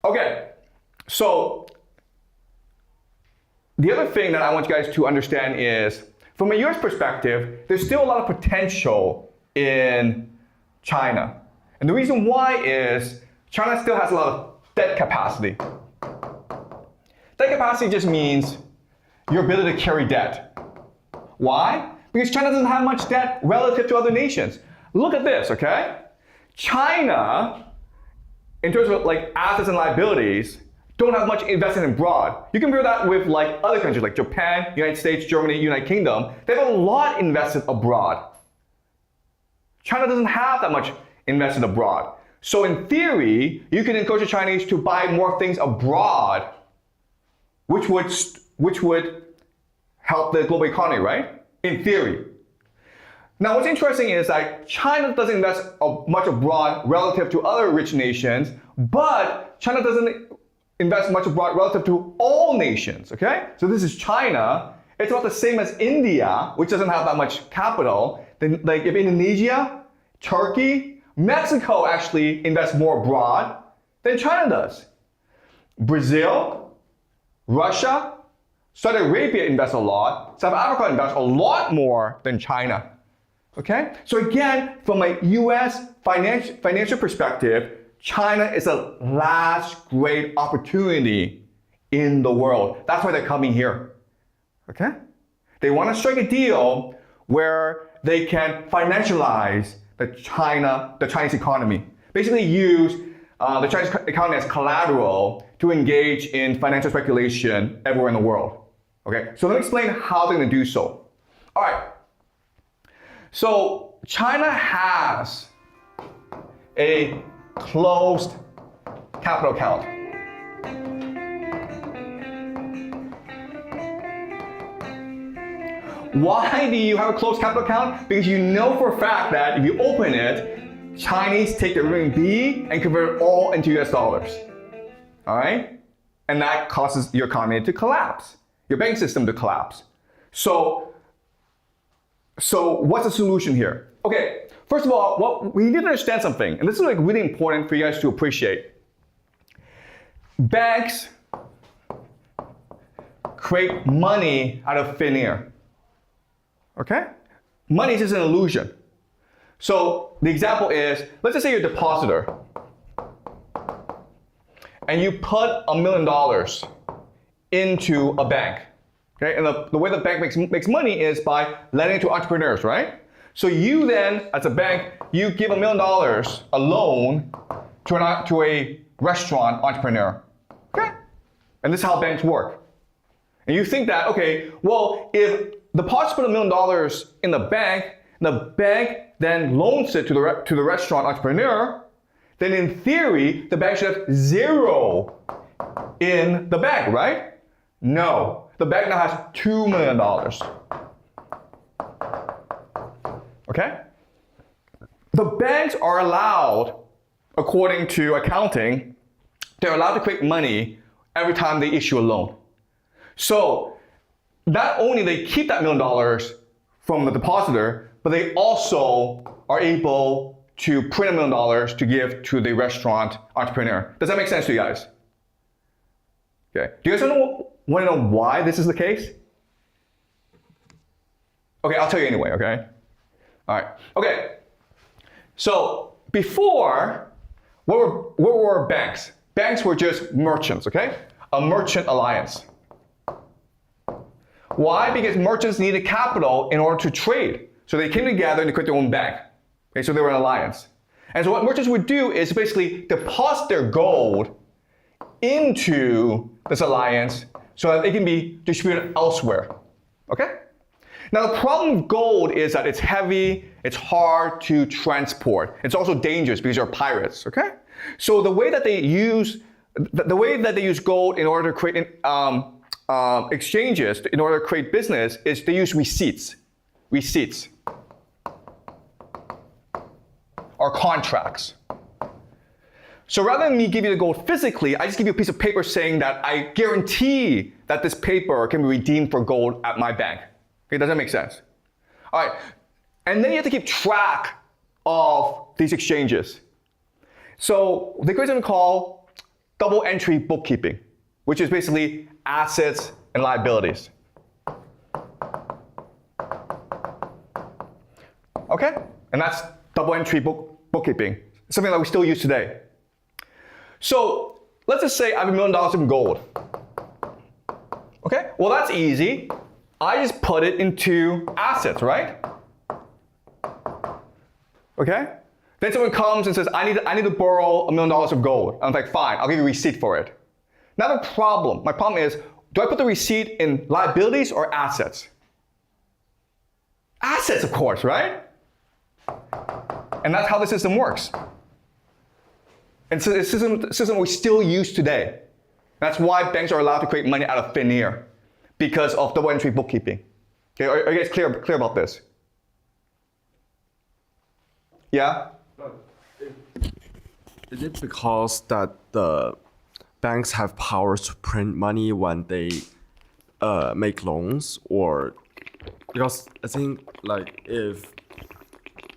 Okay, so the other thing that I want you guys to understand is, from a US perspective, there's still a lot of potential in China. And the reason why is China still has a lot of debt capacity. Debt capacity just means your ability to carry debt. Why? Because China doesn't have much debt relative to other nations. Look at this, okay? China, in terms of like assets and liabilities, don't have much invested abroad. You compare that with like other countries like Japan, United States, Germany, United Kingdom. They have a lot invested abroad. China doesn't have that much invested abroad. So in theory, you can encourage the Chinese to buy more things abroad, which would help the global economy, right? In theory. Now, what's interesting is that China doesn't invest much abroad relative to other rich nations, but China doesn't invest much abroad relative to all nations, okay? So this is China. It's about the same as India, which doesn't have that much capital. Then, like if Indonesia, Turkey, Mexico actually invest more abroad than China does. Brazil, Russia, Saudi Arabia invests a lot. South Africa invests a lot more than China. Okay? So again, from a US financial perspective, China is the last great opportunity in the world. That's why they're coming here. Okay? They want to strike a deal where they can financialize the Chinese economy. Basically use the Chinese economy as collateral to engage in financial speculation everywhere in the world. Okay? So let me explain how they're going to do so. All right. So China has a closed capital account. Why do you have a closed capital account? Because you know for a fact that if you open it, Chinese take the RMB and convert it all into US dollars. All right? And that causes your economy to collapse, your bank system to collapse. So what's the solution here? Okay, first of all, what we need to understand something, and this is like really important for you guys to appreciate. Banks create money out of thin air. Okay? Money is just an illusion. So the example is, let's just say you're a depositor and you put $1 million into a bank. Okay? And the way the bank makes money is by lending it to entrepreneurs, right? So you then, as a bank, you give $1 million a loan to a restaurant entrepreneur. Okay? And this is how banks work. And you think that, okay, well, if the deposit put $1 million in the bank then loans it to the restaurant entrepreneur, then in theory, the bank should have zero in the bank, right? No, the bank now has $2 million. Okay? The banks are allowed, according to accounting, they're allowed to create money every time they issue a loan. So not only they keep that $1 million from the depositor, but they also are able to print $1 million to give to the restaurant entrepreneur. Does that make sense to you guys? Okay. Do you guys want to know why this is the case? Okay, I'll tell you anyway, okay? All right. Okay. So before, what were banks? Banks were just merchants, okay? A merchant alliance. Why? Because merchants needed capital in order to trade. So they came together and they created their own bank. Okay, so they were an alliance. And so what merchants would do is basically deposit their gold into this alliance so that it can be distributed elsewhere. Okay? Now the problem with gold is that it's heavy, it's hard to transport. It's also dangerous because you're pirates, okay? So the way that they use gold in order to create exchanges, in order to create business, is they use receipts. Receipts. Or contracts. So rather than me give you the gold physically, I just give you a piece of paper saying that I guarantee that this paper can be redeemed for gold at my bank. Okay, does that make sense? All right, and then you have to keep track of these exchanges. So they create something called double entry bookkeeping, which is basically assets and liabilities. Okay? And that's double entry bookkeeping, something that we still use today. So let's just say I have $1 million in gold. Okay? Well, that's easy. I just put it into assets, right? Okay? Then someone comes and says, I need to borrow $1 million of gold. I'm like, fine, I'll give you a receipt for it. Now the problem, my problem is, do I put the receipt in liabilities or assets? Assets, of course, right? And that's how the system works. And so it's a system we still use today. That's why banks are allowed to create money out of thin air, because of double entry bookkeeping. Okay, are you guys clear about this? Yeah? Is it because that the banks have powers to print money when they make loans, or because I think like if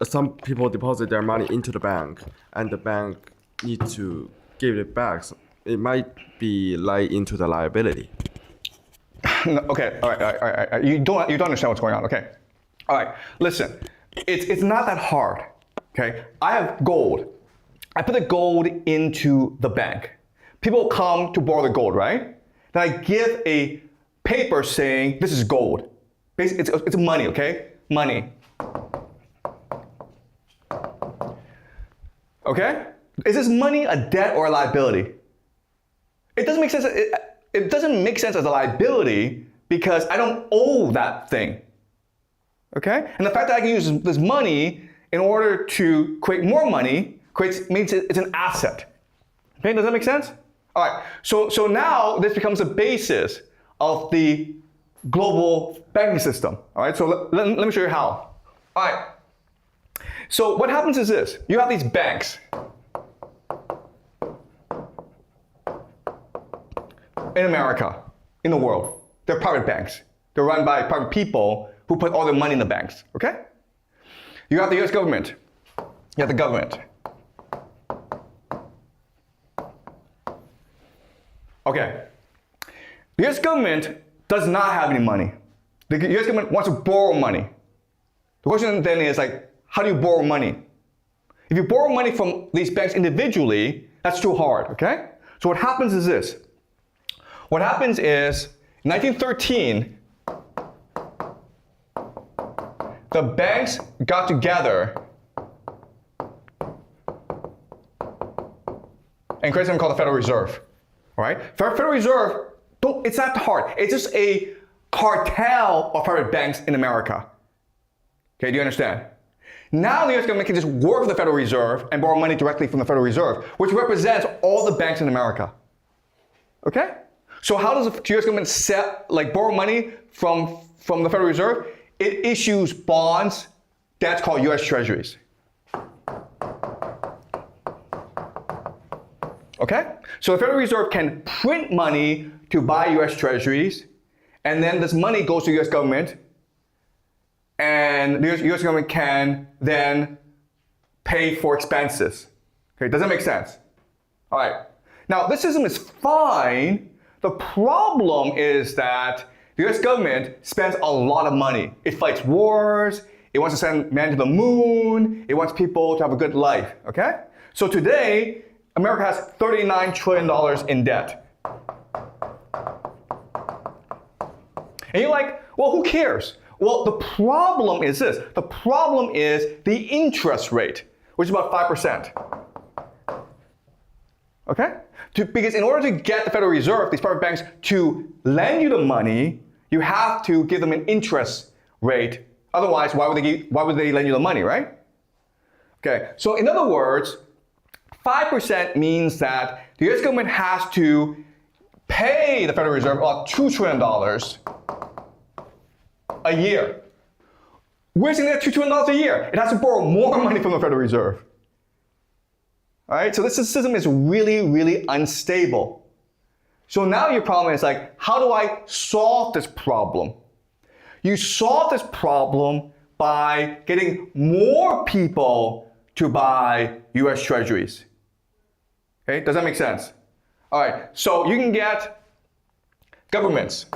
some people deposit their money into the bank and the bank need to give it back, it might be like into the liability. No, okay, all right. You don't understand what's going on. Okay, all right. Listen, it's not that hard. Okay, I have gold. I put the gold into the bank. People come to borrow the gold, right? Then I give a paper saying this is gold. Basically, it's money. Okay, money. Okay, is this money a debt or a liability? It doesn't make sense. It doesn't make sense as a liability because I don't owe that thing. Okay? And the fact that I can use this money in order to create more money means it's an asset. Okay? Does that make sense? All right. So now this becomes the basis of the global banking system. All right. So let me show you how. All right. So what happens is this. You have these banks. In America, in the world, they're private banks. They're run by private people who put all their money in the banks, okay? You have the US government. You have the government. Okay. The US government does not have any money. The US government wants to borrow money. The question then is like, how do you borrow money? If you borrow money from these banks individually, that's too hard, okay? So what happens is this. What happens is, in 1913, the banks got together and created something called the Federal Reserve. All right? Federal Reserve, it's not hard. It's just a cartel of private banks in America. Okay, do you understand? Now the US government can just work with the Federal Reserve and borrow money directly from the Federal Reserve, which represents all the banks in America. Okay? So how does the US government borrow money from the Federal Reserve? It issues bonds, that's called US Treasuries. Okay? So the Federal Reserve can print money to buy US Treasuries, and then this money goes to the US government, and the US government can then pay for expenses. Okay, does that make sense? All right. Now, this system is fine. The problem is that the US government spends a lot of money. It fights wars, it wants to send man to the moon, it wants people to have a good life, okay? So today, America has $39 trillion in debt. And you're like, well, who cares? Well, the problem is this. The problem is the interest rate, which is about 5%. Okay? Because in order to get the Federal Reserve, these private banks, to lend you the money, you have to give them an interest rate. Otherwise, why would they lend you the money, right? Okay, so in other words, 5% means that the US government has to pay the Federal Reserve about $2 trillion a year. Where's it going to get $2 trillion a year? It has to borrow more money from the Federal Reserve. All right, so this system is really, really unstable. So now your problem is like, how do I solve this problem? You solve this problem by getting more people to buy US Treasuries. Okay, does that make sense? All right, so you can get governments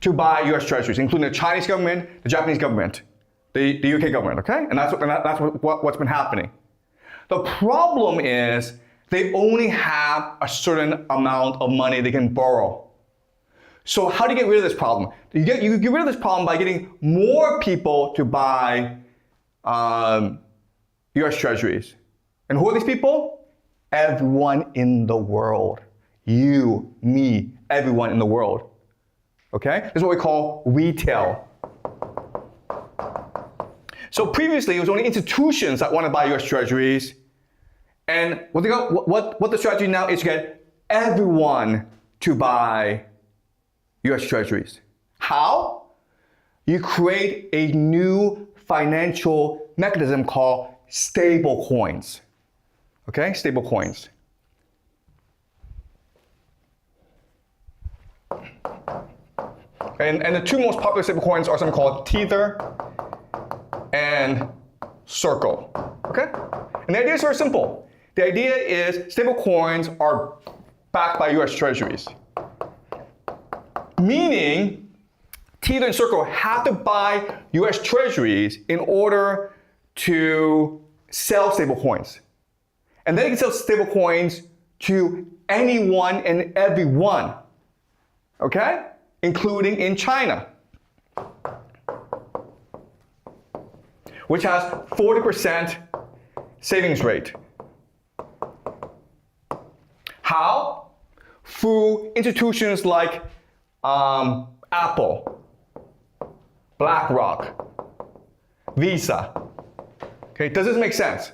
to buy US treasuries, including the Chinese government, the Japanese government, the UK government, okay? And that's what's been happening. The problem is they only have a certain amount of money they can borrow. So how do you get rid of this problem? You get rid of this problem by getting more people to buy US treasuries. And who are these people? Everyone in the world. You, me, everyone in the world. Okay? This is what we call retail. So previously, it was only institutions that want to buy US treasuries. And what the strategy now is to get everyone to buy US treasuries. How? You create a new financial mechanism called stable coins. Okay, stable coins. And the two most popular stable coins are something called Tether and Circle. Okay? And the idea is very simple. The idea is stable coins are backed by US treasuries. Meaning, Tether and Circle have to buy US treasuries in order to sell stable coins. And then you can sell stable coins to anyone and everyone, okay? Including in China, which has 40% savings rate. How? Through institutions like Apple, BlackRock, Visa. Okay, does this make sense?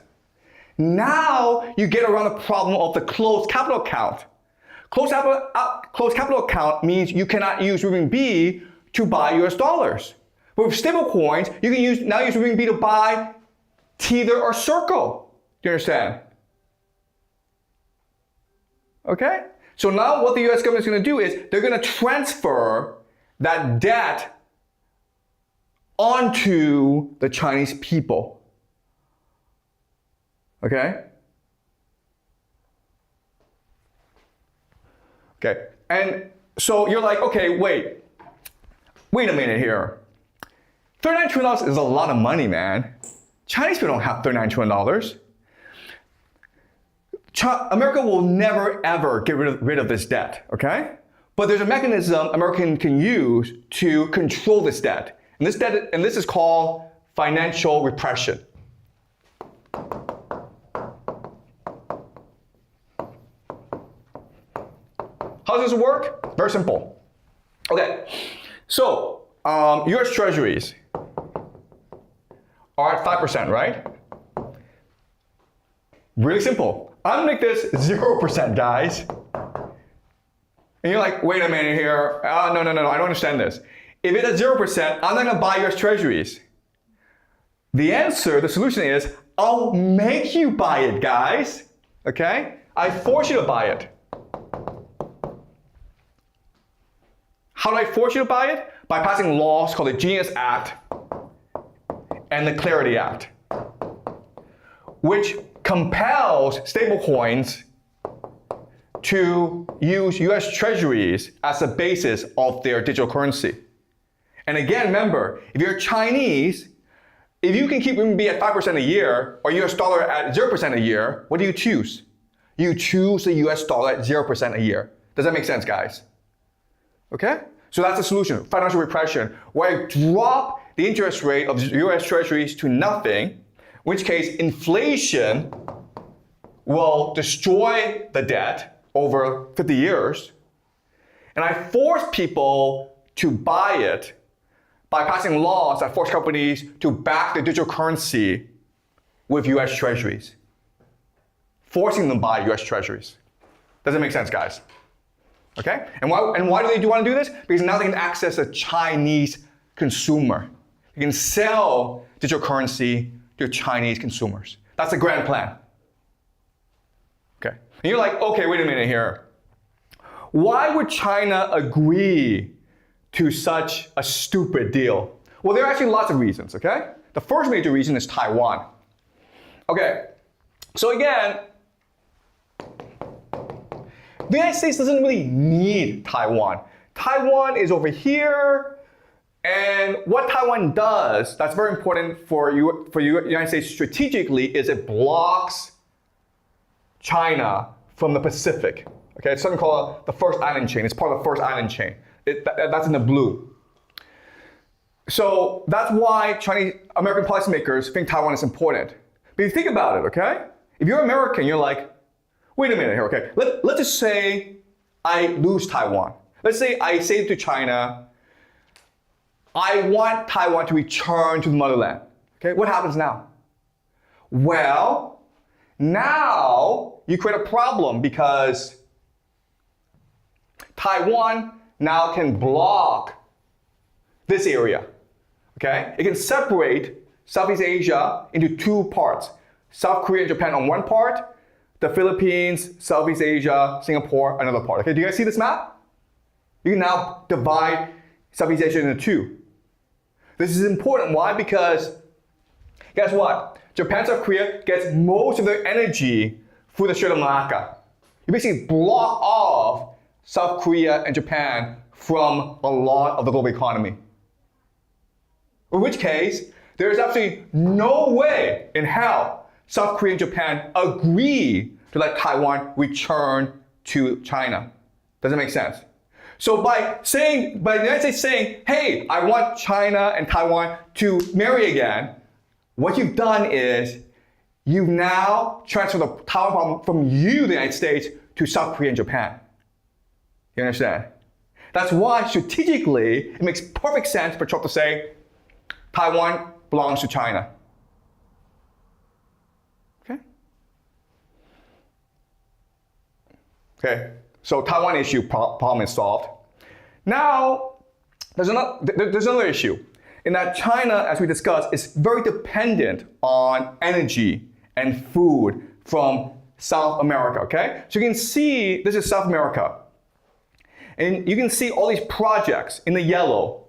Now you get around the problem of the closed capital account. Closed capital account means you cannot use renminbi to buy US dollars. But with stable coins, you can now use renminbi to buy Tether or Circle. Do you understand? Okay? So now what the US government is going to do is they're going to transfer that debt onto the Chinese people. Okay? Okay, and so you're like, okay, wait a minute here. $39 trillion is a lot of money, man. Chinese people don't have $39 trillion. America will never, ever get rid of this debt, okay? But there's a mechanism America can use to control this debt. And this is called financial repression. How does this work? Very simple. Okay, so US treasuries are at 5%, right? Really simple. I'm gonna make this 0%, guys. And you're like, wait a minute here. No, I don't understand this. If it's at 0%, I'm not gonna buy US treasuries. The solution is, I'll make you buy it, guys. Okay? I force you to buy it. How do I force you to buy it? By passing laws called the Genius Act and the Clarity Act, which compels stablecoins to use US treasuries as a basis of their digital currency. And again, remember, if you're Chinese, if you can keep renminbi at 5% a year or US dollar at 0% a year, what do you choose? You choose the US dollar at 0% a year. Does that make sense, guys? Okay? So that's the solution, financial repression, where I drop the interest rate of US treasuries to nothing, in which case inflation will destroy the debt over 50 years. And I force people to buy it by passing laws that force companies to back the digital currency with US treasuries. Forcing them to buy US treasuries. Does it make sense, guys? Okay? And why do they want to do this? Because now they can access a Chinese consumer. They can sell digital currency to Chinese consumers. That's the grand plan. Okay? And you're like, okay, wait a minute here. Why would China agree to such a stupid deal? Well, there are actually lots of reasons, okay? The first major reason is Taiwan. Okay, so again, the United States doesn't really need Taiwan. Taiwan is over here, and what Taiwan does that's very important for the United States strategically is it blocks China from the Pacific. Okay, it's something called the first island chain. It's part of the first island chain. That's in the blue. So that's why American policymakers think Taiwan is important. But you think about it, okay? If you're American, you're like, wait a minute here, okay? Let's just say I lose Taiwan. Let's say I say to China, I want Taiwan to return to the motherland. Okay, what happens now? Well, now you create a problem because Taiwan now can block this area. Okay? It can separate Southeast Asia into two parts. South Korea and Japan on one part, the Philippines, Southeast Asia, Singapore, another part. Okay, do you guys see this map? You can now divide Southeast Asia into two. This is important. Why? Because guess what? Japan, South Korea gets most of their energy through the Strait of Malacca. You basically block off South Korea and Japan from a lot of the global economy. In which case, there is absolutely no way in hell South Korea and Japan agree to let Taiwan return to China. Does that make sense? So by the United States saying, hey, I want China and Taiwan to marry again, what you've done is you've now transferred the Taiwan problem from the United States, to South Korea and Japan. You understand? That's why strategically it makes perfect sense for Trump to say, Taiwan belongs to China. Okay? Okay, so Taiwan issue problem is solved. Now, there's another issue in that China, as we discussed, is very dependent on energy and food from South America, okay? So you can see, this is South America. And you can see all these projects in the yellow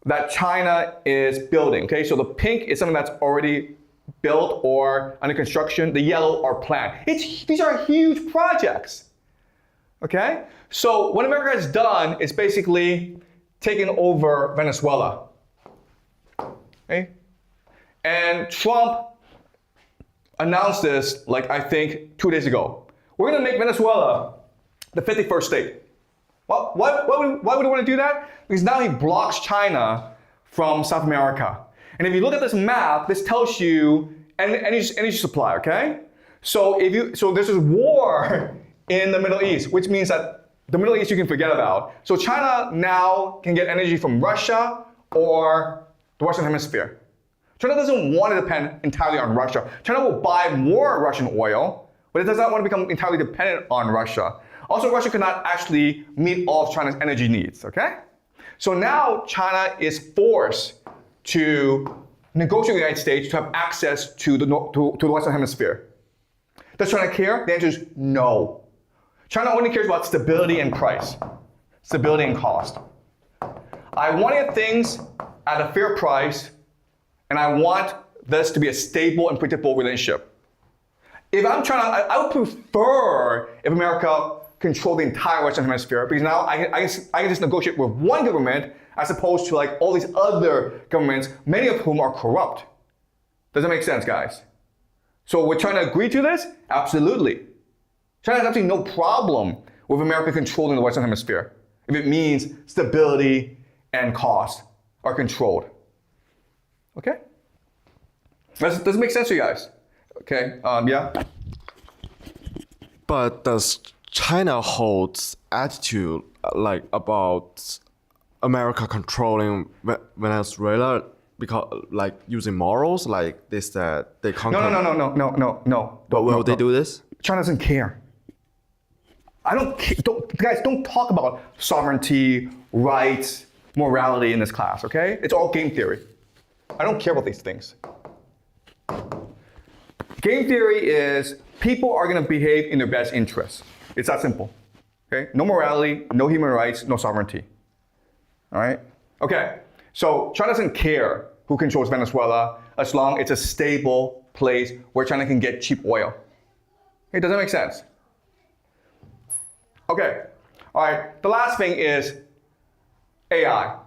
that China is building, okay? So the pink is something that's already built or under construction. The yellow are planned. These are huge projects, okay? So what America has done is basically taken over Venezuela, okay? And Trump announced this, like I think 2 days ago. We're gonna make Venezuela the 51st state. Well, why would he want to do that? Because now he blocks China from South America. And if you look at this map, this tells you energy supply, okay? So there's this war in the Middle East, which means that the Middle East you can forget about. So China now can get energy from Russia or the Western Hemisphere. China doesn't want to depend entirely on Russia. China will buy more Russian oil, but it does not want to become entirely dependent on Russia. Also, Russia cannot actually meet all of China's energy needs, okay? So now China is forced to negotiate with the United States to have access to the Western Hemisphere. Does China care? The answer is no. China only cares about stability and price, stability and cost. I want to get things at a fair price, and I want this to be a stable and predictable relationship. If I'm China, I would prefer if America control the entire Western Hemisphere, because now I can just negotiate with one government as opposed to like all these other governments, many of whom are corrupt. Does that make sense, guys? So would China agree to this? Absolutely. China has absolutely no problem with America controlling the Western Hemisphere if it means stability and cost are controlled. Okay? Does it make sense to you guys? Okay, yeah? But does China holds attitude like about America controlling Venezuela because like using morals, like they said they conquer? No. But will they do this? China doesn't care. Guys, don't talk about sovereignty, rights, morality in this class, okay? It's all game theory. I don't care about these things. Game theory is people are going to behave in their best interests. It's that simple. Okay? No morality, no human rights, no sovereignty. All right? Okay. So China doesn't care who controls Venezuela as long as it's a stable place where China can get cheap oil. Okay, does that make sense? Okay, all right, the last thing is AI.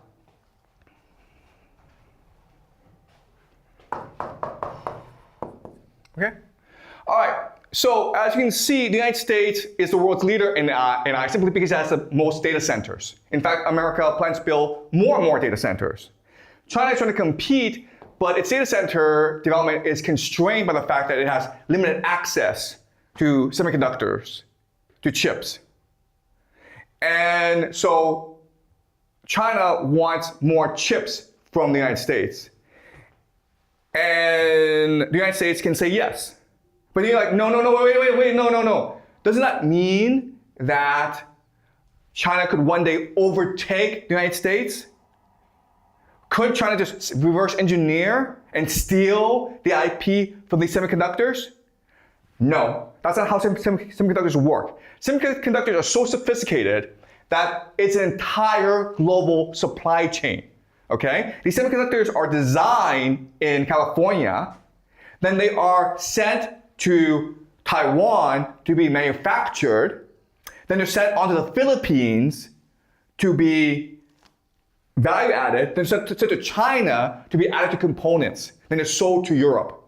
Okay, all right, so as you can see, the United States is the world's leader in AI simply because it has the most data centers. In fact, America plans to build more and more data centers. China is trying to compete, but its data center development is constrained by the fact that it has limited access to semiconductors, to chips. And so China wants more chips from the United States. And the United States can say yes. But you're like, no, wait, no. Doesn't that mean that China could one day overtake the United States? Could China just reverse engineer and steal the IP from these semiconductors? No, that's not how semiconductors work. Semiconductors are so sophisticated that it's an entire global supply chain, okay? These semiconductors are designed in California, then they are sent to Taiwan to be manufactured, then they're sent onto the Philippines to be value added, then sent to China to be added to components, then they're sold to Europe.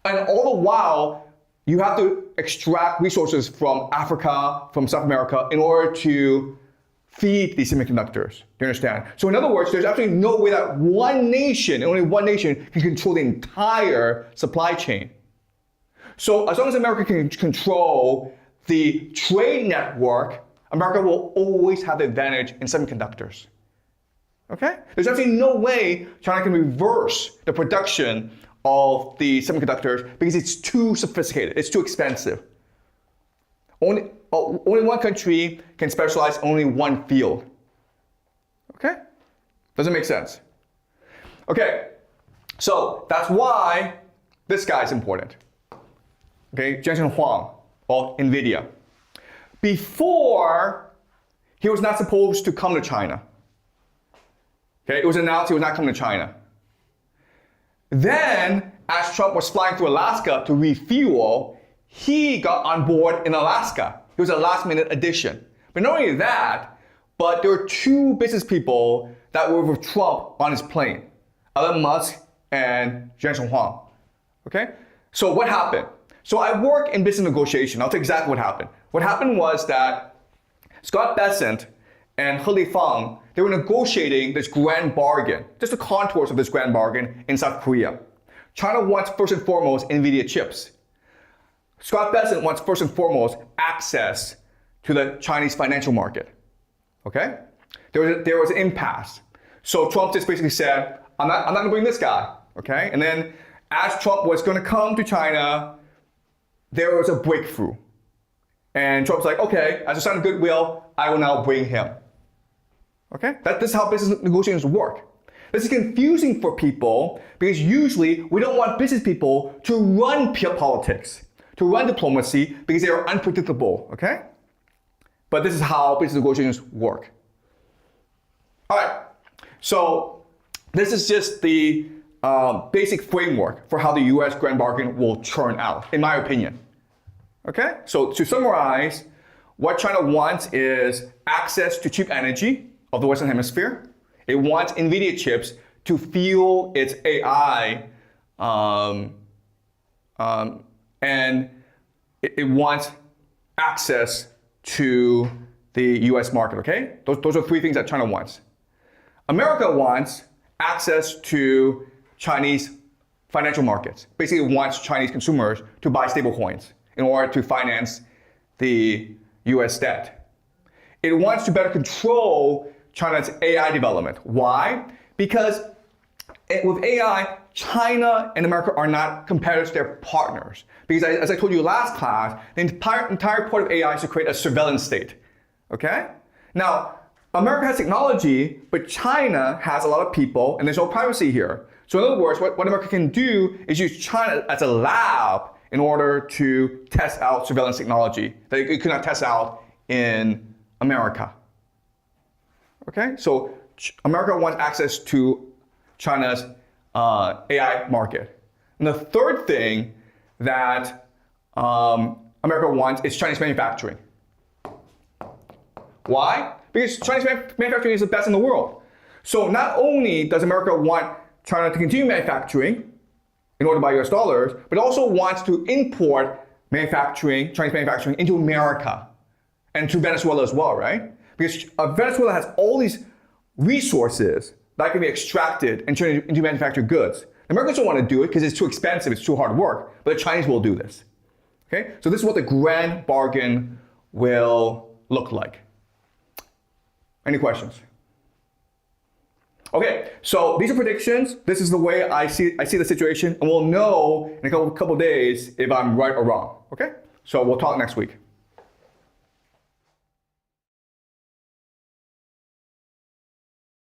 And all the while, you have to extract resources from Africa, from South America, in order to feed these semiconductors. Do you understand? So in other words, there's absolutely no way that one nation, and only one nation, can control the entire supply chain. So as long as America can control the trade network, America will always have the advantage in semiconductors. Okay? There's absolutely no way China can reverse the production of the semiconductors because it's too sophisticated, it's too expensive. Only one country can specialize in only one field. Okay? Doesn't make sense. Okay, so that's why this guy is important. Okay, Jiang Xueqin of NVIDIA. Before, he was not supposed to come to China. Okay, it was announced he was not coming to China. Then, as Trump was flying through Alaska to refuel, he got on board in Alaska. It was a last-minute addition. But not only that, but there were two business people that were with Trump on his plane, Elon Musk and Jiang Xueqin. Okay? So what happened? So I work in business negotiation. I'll tell you exactly what happened. What happened was that Scott Bessent and He Lifeng, they were negotiating this grand bargain, just the contours of this grand bargain in South Korea. China wants first and foremost NVIDIA chips. Scott Bessent wants first and foremost access to the Chinese financial market. Okay? There was an impasse. So Trump just basically said, I'm not gonna bring this guy. Okay? And then as Trump was gonna come to China, there was a breakthrough. And Trump's like, okay, as a sign of goodwill, I will now bring him. Okay? This is how business negotiations work. This is confusing for people because usually we don't want business people to run politics, to run diplomacy because they are unpredictable, okay? But this is how business negotiations work. All right, so this is just the basic framework for how the US grand bargain will turn out, in my opinion. Okay, so to summarize, what China wants is access to cheap energy of the Western Hemisphere. It wants NVIDIA chips to fuel its AI, and it wants access to the US market, okay? Those are three things that China wants. America wants access to Chinese financial markets. Basically, it wants Chinese consumers to buy stable coins in order to finance the US debt. It wants to better control China's AI development. Why? Because with AI, China and America are not competitors, they're partners. Because as I told you last class, the entire point of AI is to create a surveillance state. Okay? Now, America has technology, but China has a lot of people, and there's no privacy here. So in other words, what America can do is use China as a lab in order to test out surveillance technology that it could not test out in America. Okay, so America wants access to China's AI market. And the third thing that America wants is Chinese manufacturing. Why? Because Chinese manufacturing is the best in the world. So not only does America want China to continue manufacturing in order to buy US dollars, but also wants to import manufacturing, Chinese manufacturing into America and to Venezuela as well, right? Because Venezuela has all these resources that can be extracted and turned into manufactured goods. The Americans don't want to do it because it's too expensive, it's too hard work, but the Chinese will do this. Okay? So this is what the grand bargain will look like. Any questions? Okay, so these are predictions. This is the way I see the situation, and we'll know in a couple days if I'm right or wrong. Okay? So we'll talk next week.